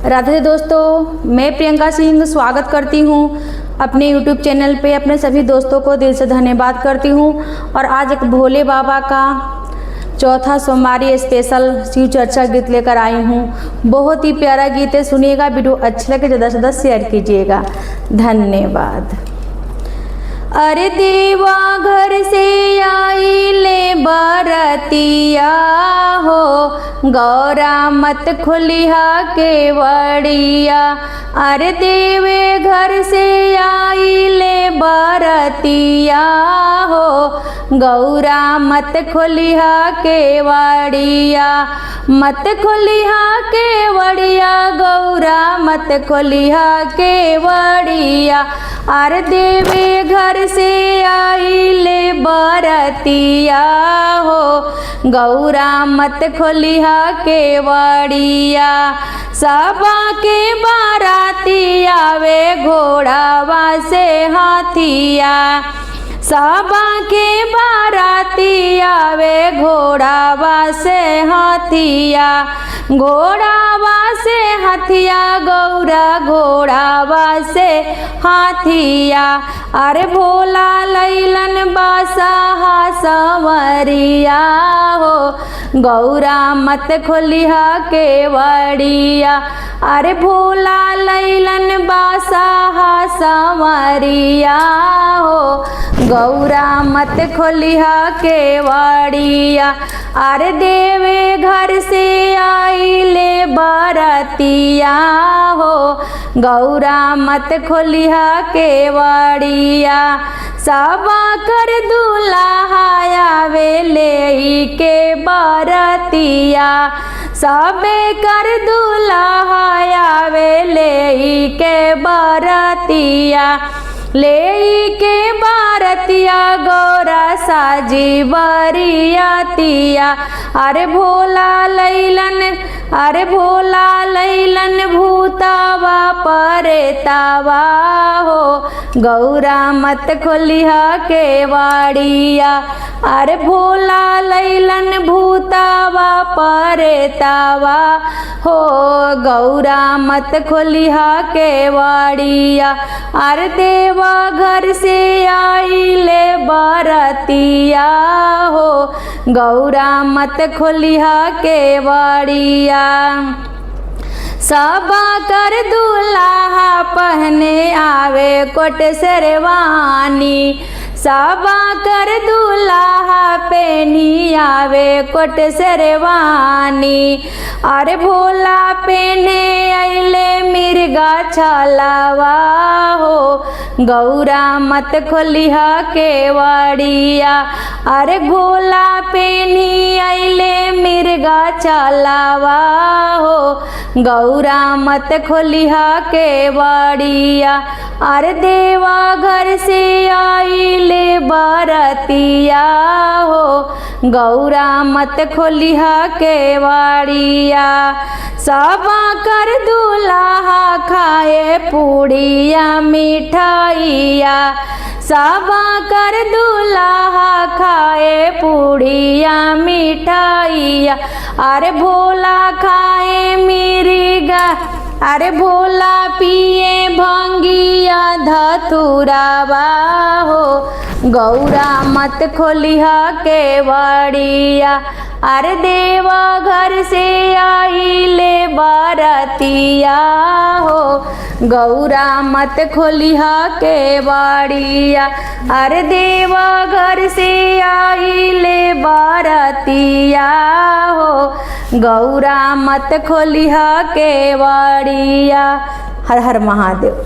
राधे दोस्तों, मैं प्रियंका सिंह स्वागत करती हूँ अपने YouTube चैनल पे। अपने सभी दोस्तों को दिल से धन्यवाद करती हूँ। और आज एक भोले बाबा का चौथा सोमवारी स्पेशल शिव चर्चा गीत लेकर आई हूँ। बहुत ही प्यारा गीत है, सुनिएगा। वीडियो अच्छी लगे ज़्यादा से ज़्यादा शेयर कीजिएगा। धन्यवाद। अरे देवा घर से आई ले बरतिया हो, गौरा मत खुलिहा के वड़िया। अरे देवे घर से आई ले बरतिया हो, गौरा मत खुलिहा के वड़िया। मत खुलिहा के वड़िया, गौरा मत खुलिहा के वड़िया। अरे देवे घर से आई ले बरतिया हो, गौरा मत खोलिहा के वड़िया। सबा के बाराती आवे घोड़ावा से हाथिया। सबा के बाराती आवे घोड़ावा से हाथिया। घोड़ावा से हाथिया, गौरा घोड़ावा से हाथिया। अरे भोला लैलन बासाहा संवरिया हो, गौरा मत खोलिहा के वड़िया। अरे भोला लैलन बासाहा संवरिया हो, गौरा मत खोलिहा के वड़िया। अरे देवे घर से आई ले बरतिया हो, गौरा मत खोलिहा के वड़िया। सबा कर दुल्हा आवे ले के बरतिया। सबे कर दुल्हा आवे ले के बरतिया। ले के बारतिया, गौरा साजी बरियातिया। अरे भोला लैलन, अरे भोला लैलन भूतावा परेतावा हो, गौरा मत खोलिहा के वड़िया। अरे भोला लैलन भूतावा परेतावा हो, गौरा मत खोलिहा के वड़िया। अरे देवा घर से आई ले बरतिया हो, गौरा मत खोलिहा के वड़िया। सबा कर दुल्हा पहने आवे कोट शेरवानी। सबा कर दुल्हा पहनी आवे कोट शेरवानी। अरे भोला पहने अइले मिर्गा छलावा हो, गौरा मत खोलिहा के वड़िया। अरे भोला पहनी अइले मिर्गा छलावा हो, गौरा मत खोलिहा के वड़िया। अरे देवा घर से आई ले बरतिया हो, गौरा मत खोलिहा के वड़िया। सबा कर दुल्हा खाए पूड़िया मिठाइया। सबा कर दुल्हा खाए पूड़िया मिठाइया। अरे भोला खाए मिर्गा, अरे भोला पिए भंगिया धतुरावा हो, गौरा मत खोलिहा के वड़िया। अरे देवा घर से आई ले बरतिया हो, गौरा मत खोलिहा के वड़िया। अरे देवा घर से आई ले बरतिया हो, गौरा मत खोलिहा के वड़िया। हर हर महादेव।